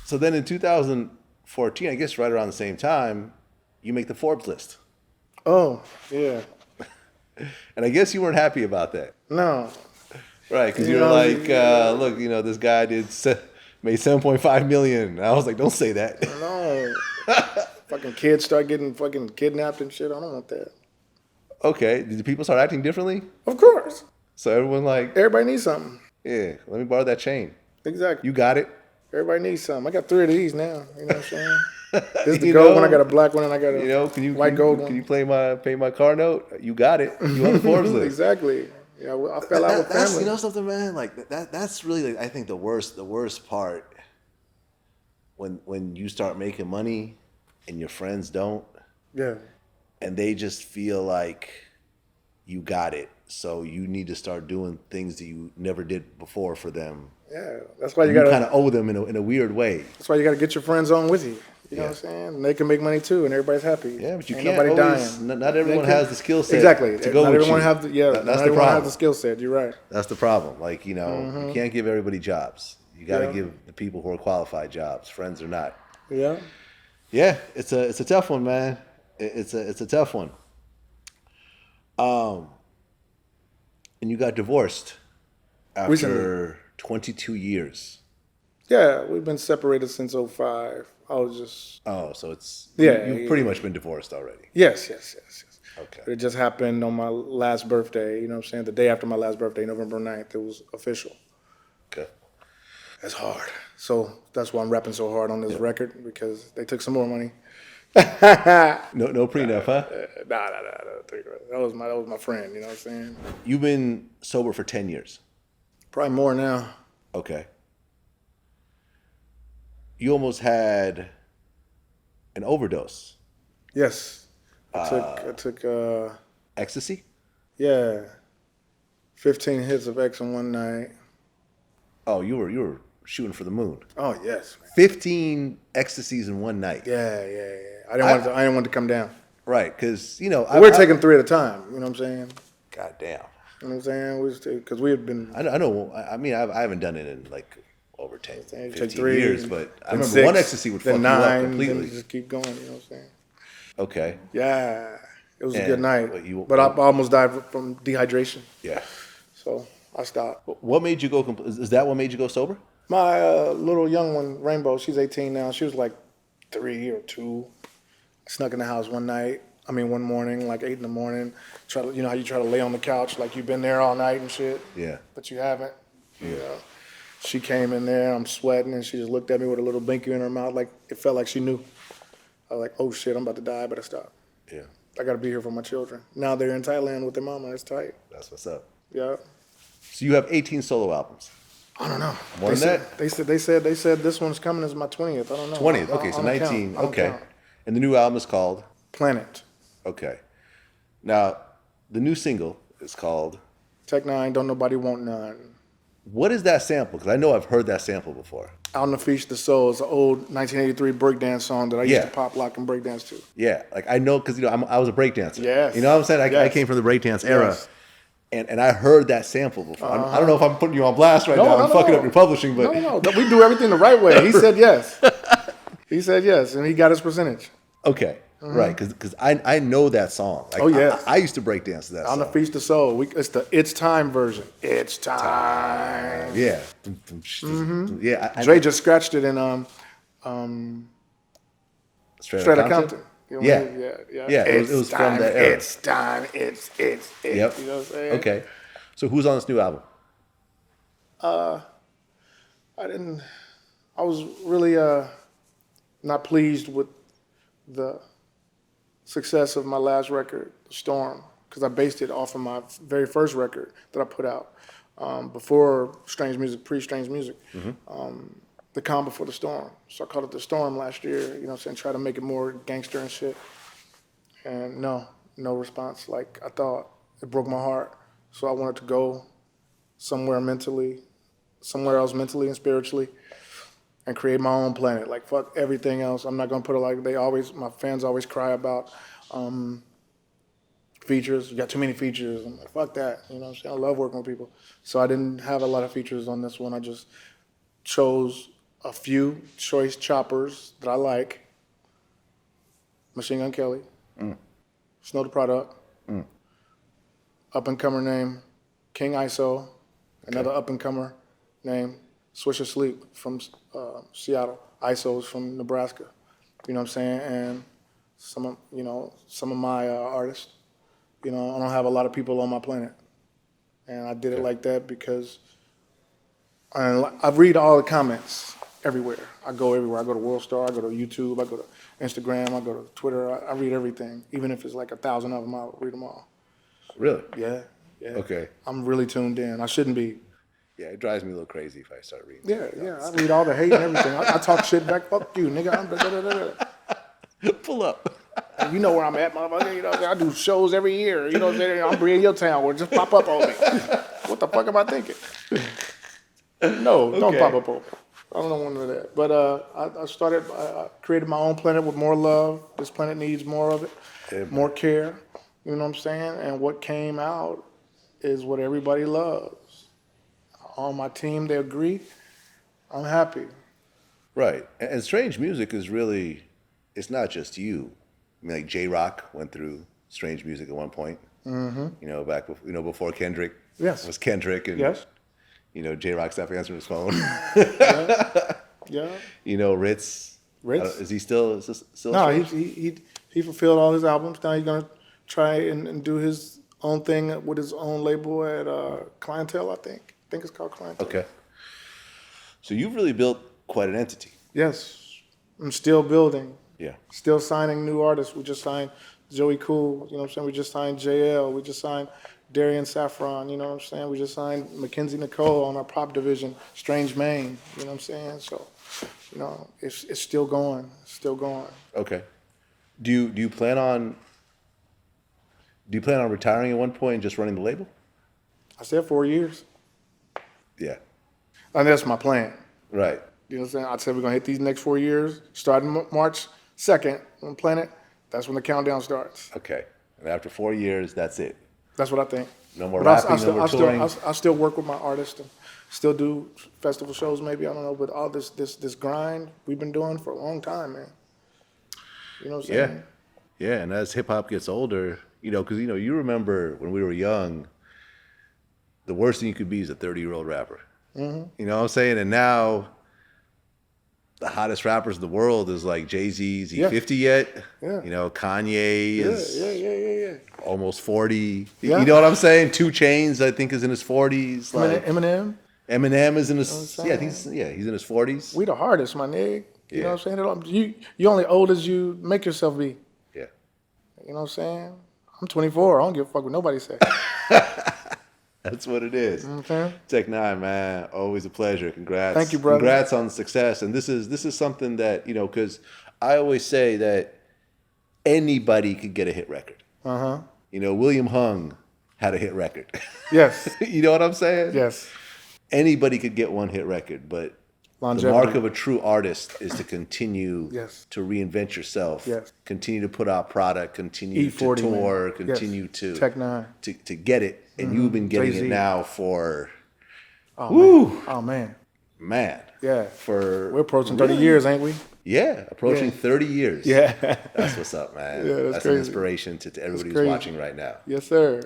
So then in 2014, I guess right around the same time, you make the Forbes list. Oh, yeah. And I guess you weren't happy about that. No. Right, because You you were know, like, look, this guy made 7.5 million. And I was like, don't say that. no. Fucking kids start getting fucking kidnapped and shit. I don't want that. Okay, did the people start acting differently? Of course. So everyone like, Everybody needs something. yeah, let me borrow that chain. Exactly. You got it. Everybody needs something. I got 3 of these now. You know what I'm saying? This is the You gold one. I know? got a black one and I got a white gold can one. you pay my car note? You got it. You on the Forbes list. Exactly. Yeah, I fell out with That's family. you know something, man. Like that's really I think the worst part when you start making money and your friends don't, Yeah. and they just feel like you got it. So you need to start doing things that you never did before for them. Yeah. That's why you You gotta. kind of owe them in a weird way. That's why you gotta get your friends on with you. You know Yeah. what I'm saying? And they can make money too, and everybody's happy. Yeah, but you Ain't can't nobody always. dying. Not everyone has the skill set. Exactly. To go not with everyone you. have the That's not the everyone problem. has the skill set. You're right. That's the problem. Like you can't give everybody jobs. You got to Yeah. give the people who are qualified jobs, friends or not. Yeah. Yeah, it's a tough one, man. It's a tough one. And you got divorced after Recently. 22 years. Yeah, we've been separated since '05. I was just Oh, so it's Yeah, You've pretty much been divorced already. yes. Okay. It just happened on my last birthday. You know what I'm saying? The day after my last birthday, November 9th, it was official. Okay. That's hard. So that's why I'm rapping so hard on this record because they took some more money. No prenup, huh? Nah. That was my friend. You know what I'm saying? You've been sober for 10 years. Probably more now. Okay. You almost had an overdose. Yes, I took Ecstasy? 15 hits of X in one night. Oh, you were shooting for the moon. Oh yes, man. 15 ecstasies in one night. Yeah. I didn't want to come down. Right, because We're taking 3 at a time. You know what I'm saying? God damn. You know what I'm saying? Because we had been. I know. I mean, I haven't done it in like over 10, Take 15 3 years, but I then remember 6, one ecstasy would fuck then you up 9, completely. Then just keep going. You know what I'm saying? Okay. Yeah, it was a And good night. what I almost died from dehydration, Yeah. so I stopped. What made you go? Is that what made you go sober? My little young one, Rainbow, she's 18 now. She was like 3 or 2. I snuck in the house one morning, like 8 in the morning. You know how you try to lay on the couch like you've been there all night and shit, Yeah. but you haven't. You know? She came in there, I'm sweating, and she just looked at me with a little binky in her mouth, like it felt like she knew. I was like, oh shit, I'm about to die, I better stop. Yeah. I gotta be here for my children. Now they're in Thailand with their mama, it's tight. That's what's up. Yeah. So you have 18 solo albums. I don't know. More than that? They said this one's coming as my 20th. I don't know. 20th. Okay, so I don't 19. count. I don't Okay. count. And the new album is called? Planet. Okay. Now, the new single is called? N9ne, Don't Nobody Want None. What is that sample? Because I know I've heard that sample before. Out in the Feast the Soul is an old 1983 breakdance song that I used Yeah. to pop, lock, and breakdance to. Yeah, like I know because I was a breakdancer. Yes. You know what I'm saying? I Yes. came from the breakdance era, Yes. and I heard that sample before. I don't know if I'm putting you on blast right now. I'm fucking up your publishing, but No, we do everything the right way. He said yes. He said yes, and he got his percentage. okay, right? Because I know that song. Like, Oh, yes. I used to breakdance to that Out in the song. Feast the Soul. It's the It's Time version. It's time. Yeah, yeah. Dre just scratched it in Straight Straight Outta Outta Compton. You know Yeah. what I mean? Yeah. Yeah, it was from time, that era. It's time. It's. Yep. You know what I'm saying? Okay. So who's on this new album? I was really not pleased with the success of my last record, Storm, because I based it off of my very first record that I put out before Strange Music, pre-Strange Music. The Calm Before the Storm. So I called it The Storm last year, you know what I'm saying, try to make it more gangster and shit. And no response like I thought. It broke my heart. So I wanted to go somewhere else mentally and spiritually, and create my own planet. Like fuck everything else. I'm not gonna put it like my fans always cry about features. You got too many features. I'm like, fuck that. You know what I'm saying? I love working with people. So I didn't have a lot of features on this one. I just chose a few choice choppers that I like. Machine Gun Kelly, Snow the Product, up and comer named King ISO, another up and comer named Swisher Sleep from Seattle. ISO's from Nebraska. You know what I'm saying? And some of my artists. You know, I don't have a lot of people on my planet, and I did it like that because I read all the comments everywhere. I go everywhere. I go to WorldStar. I go to YouTube. I go to Instagram. I go to Twitter. I read everything, even if it's like 1,000 of them. I'll read them all. Really? Yeah. Okay. I'm really tuned in. I shouldn't be. Yeah, it drives me a little crazy if I start reading. Yeah. I read all the hate and everything. I talk shit back. Fuck you, nigga. I'm Pull up. You know where I'm at, motherfucker. You know, I do shows every year. You know what I'm saying? I'm bringing your town where just pop up on me. What the fuck am I thinking? No, don't pop up on me. I don't want none of that. But I created my own planet with more love. This planet needs more of it, more care. You know what I'm saying? And what came out is what everybody loves. On my team, they agree. I'm happy. Right. And strange music is really, it's not just you. I mean, like J-Rock went through strange music at one point. Mm-hmm. You know, before Kendrick. Yes. Was Kendrick and yes. J-Rock stopped answering his phone. Yeah. Ritz. Ritz. Is he still? No, he fulfilled all his albums. Now he's gonna try and do his own thing with his own label at Clientele. I think it's called Clientele. Okay. So you've really built quite an entity. Yes, I'm still building. Yeah. Still signing new artists. We just signed Joey Cool. You know what I'm saying? We just signed JL. We just signed Darian Saffron. You know what I'm saying? We just signed Mackenzie Nicole on our pop division. Strange Maine. You know what I'm saying? So, it's still going. It's still going. Okay. Do you plan on retiring at one point and just running the label? I said 4 years. Yeah. And that's my plan. Right. You know what I'm saying? I said we're going to hit these next 4 years. Starting March 2nd on Planet, that's when the countdown starts. Okay. And after 4 years, that's it. That's what I think. No more rapping, no more touring. I still work with my artists and still do festival shows maybe, I don't know, but all this grind we've been doing for a long time, man. You know what I'm saying? Yeah, and as hip-hop gets older, because, you remember when we were young, the worst thing you could be is a 30-year-old rapper. Mm-hmm. You know what I'm saying? And now the hottest rappers in the world is like Jay-Z. Is he 50 yet? Yeah. Kanye is Yeah. almost 40. Yeah. You know what I'm saying? 2 Chainz, I think, is in his 40s. Like Eminem is in his, I think he's in his 40s. We the hardest, my nigga. You know what I'm saying? You only old as you make yourself be. Yeah. You know what I'm saying? I'm 24. I don't give a fuck what nobody say. That's what it is. Okay. N9ne, man, always a pleasure. Congrats. Thank you, brother. Congrats on the success. And this is something that, because I always say that anybody could get a hit record. Uh-huh. William Hung had a hit record. Yes. You know what I'm saying? Yes. Anybody could get one hit record, but Longevity. the mark of a true artist is to continue to reinvent yourself, continue to put out product, continue to tour, continue to N9ne. to get it. And you've been getting Jay-Z. it now for, man. Man. Yeah. We're approaching 30 years, ain't we? Yeah, approaching 30 years. Yeah. That's what's up, man. Yeah, that's an crazy. inspiration to everybody who's watching right now. Yes, sir.